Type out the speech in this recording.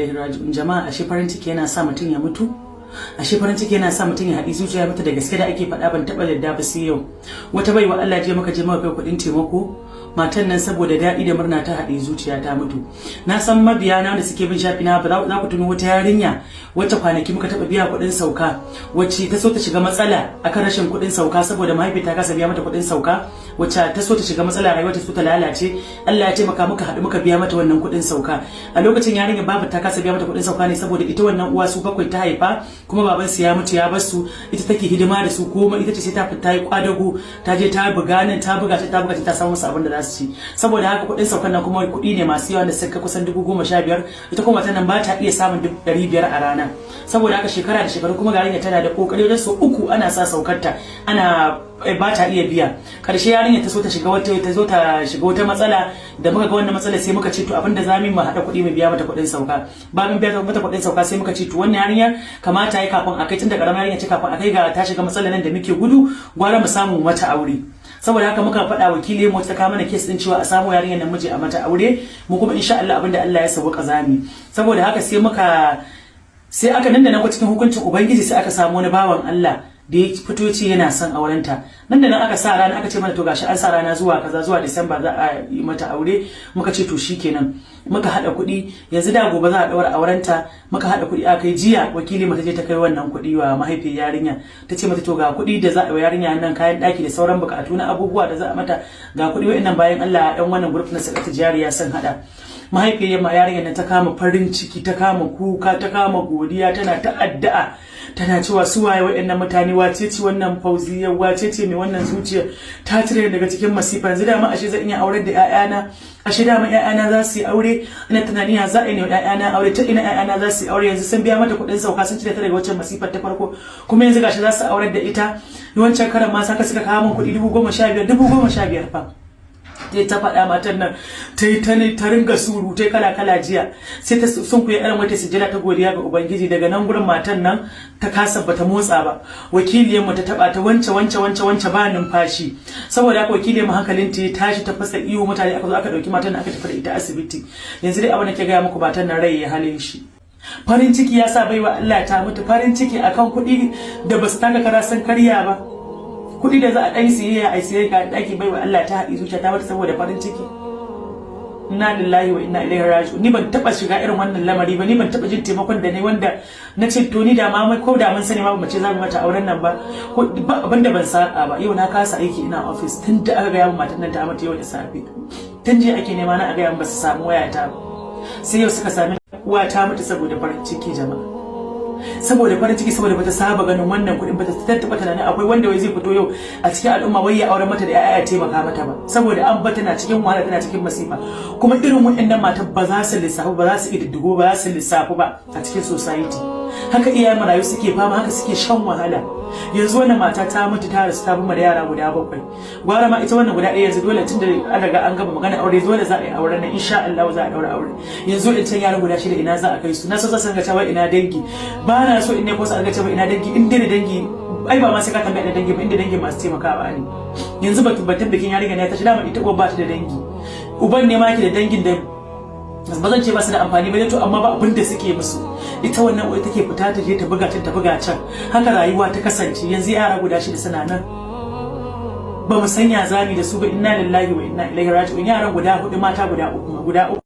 ilaihi raji'un. Jama'a, ashe farin ciki yana sa mutum ya mutu? Ashe farin ciki yana sa mutum ya haɗi zuciya mutu? Da gaske da ake faɗa, ban taɓa yadda ba sai yau. Wata baiwa Allah je maka kai kuɗin taimako, matan nan saboda daɗi da murna ta haɗe zuciya ta mutu. Na san mabiya na da suke bin shafi na, za ku tuni wata yarinya wacce kwanaki muka taɓa biya kuɗin sauka, wacce ta so ta shiga matsala akan rashin kuɗin sauka saboda mahaifi ta kasa biya mata kuɗin sauka, wacce ta so ta shiga matsala, rayuwa ta so ta lalace. Allah ya taimaka muka haɗu muka biya mata wannan kuɗin sauka. A lokacin yarinya babu ta kasa biya mata kuɗin sauka ne saboda ita wannan uwa su bakwai ta haifa, kuma baban su ya mutu ya bar su, ita take hidima da su, kuma ita ce sai ta fita yi kwadago, ta je ta buga nan ta buga ta samu musu abin da za su ci. Saboda haka kuɗin saukan nan kuma kuɗi ne masu yawa da suka kusan 15,000. Ita kuma matan nan ba ta iya samun 500 a rana. Saboda haka shekara da shekaru kuma yarinya tana da kokari wajen su uku ana sa saukarta, ana ba ta iya biya. Karshe yarinya ta so ta shiga wata matsala, da muka ga wannan matsala sai muka ce to abinda zamu mu hada kuɗi mu biya mata kuɗin sauka. Bayan biya mata kuɗin sauka sai muka ce to wannan yarinya kamata yayi kafin akai, tunda karamar yarinya ce, kafin akai ga ta shiga matsalar nan da muke gudu, gwara mu samu mata aure. Saboda haka muka faɗa wakili mu ta kawo mana case din cewa a samu yarinyar nan miji a mata aure, mu kuma insha Allah abinda Allah ya sauka zami. Saboda haka sai aka nan da nan cikin hukuncin ubangiji sai aka samu wani bawan Allah da ya fito ce yana son aurenta. Nan da nan aka sa rana, aka ce mana to gashi an sa rana zuwa kaza, zuwa Disamba za a yi mata aure. Muka ce to shikenan, muka hada kuɗi, yanzu da gobe za a daura aurenta. Muka hada kuɗi aka yi jiya, wakili mata je ta kai wannan kuɗi wa mahaifiyar yarinya, ta ce mata to ga kuɗi da za a yi yarinya nan, kayan ɗaki da sauran bukatu na abubuwa da za a mata, ga kuɗi wa'annan bayan Allah ɗan wannan group na sakata jariya sun hada. Mahaifiyar yarinyar nan ta kama farin ciki, ta kama kuka, ta kama godiya, tana ta addu'a, tana cewa su waye waɗannan mutane, wace ce wannan Fauziya, wace ce mai wannan zuciya, ta cire daga cikin masifa. Yanzu dama ashe zan iya aurar da ƴaƴana, ashe dama ƴaƴana za su yi aure. Ina tunani ya za a yi ne ƴaƴana aure, ta ina ƴaƴana za su yi aure? Yanzu sun biya mata kuɗin sauka, sun cire ta daga waccan masifar ta farko, kuma yanzu gashi za su aurar da ita. Wancan karan ma saka suka kawo min kuɗi 15,000 fa. Ta faɗa matan nan ta ringa surutai kala jiya, sai ta sunkuya irin wata sujjada ta godiya ga ubangiji. Daga nan gurin matan nan ta kasa bata motsa ba. Wakiliyar mu ta taba ta wance ba numfashi. Saboda haka wakiliyar mu hankalin ta tashi, ta fasa iyo, mutane aka zo aka dauki matan nan aka tafi da ita asibiti. Yanzu dai abin da ke gaya muku, matan nan rai ya halin shi. Farin ciki ya sa baiwa Allah ta mutu, farin ciki akan kuɗi da basu taka kara sun karya ba. Kuɗi da za a ɗan siyayya a siyayya ga ɗaki, baiwa Allah ta haɗi zuciya ta mata saboda farin ciki. Inna lillahi wa inna ilaihi raji'un. Ni ban taɓa shiga irin wannan lamari ba, ni ban taɓa jin taimakon da ne wanda na ce to ni da ma ko da mun sani ma ba ce za mu mata auren nan ba, ko abinda ban saka ba. Yau na kasa aiki, ina office tun da aka ga yawan matan nan ta mata yau da safe. Tun jiya ake nema na a ga yawan ba su samu wayata ba, sai yau suka sami uwa ta mutu saboda farin ciki. Jama'a, saboda farin ciki, saboda bata saba ganin wannan kuɗin, bata tattaba tunanin akwai wanda wai zai fito yau a cikin al'umma wai ya aure mata da yaya ya taimaka mata ba, saboda an bata na cikin wahala, tana cikin masifa. Kuma irin waɗannan matan ba za su lissafu ba, za su ididdigo ba, za su lissafu ba a cikin society. Haka iyayen marayu suke fama, haka suke shan wahala. Yanzu wannan mata ta mutu, ta rasu, ta bama da yara guda 7. Gwara ma ita wannan guda ɗaya, yanzu dole tunda an riga an gaba magana aure, dole za a yi auren nan, insha Allah za a daura aure. Yanzu in can yara guda 6 ina za a kai su? Na so zan ga cewa ina dangi, ba na so in ne ko sa ga cewa ina dangi. In dai dangi, ai ba ma sai ka tambaya da dangi ba, inda dangi masu taimakawa ne. Yanzu batun bikin yarinya ne ta ci, dama ita uwa ba ta da dangi, uban ne ma ke da dangin da ba zan ce ba su da amfani ba to, amma ba abin da suke musu. Ita wannan uwa take fita ta je ta buga can. Haka rayuwa ta kasance. Yanzu yara guda 6 suna nan, ba mu sanya zami da su ba. Inna lillahi wa inna ilaihi raji'un. Yaran guda 4, mata guda 3.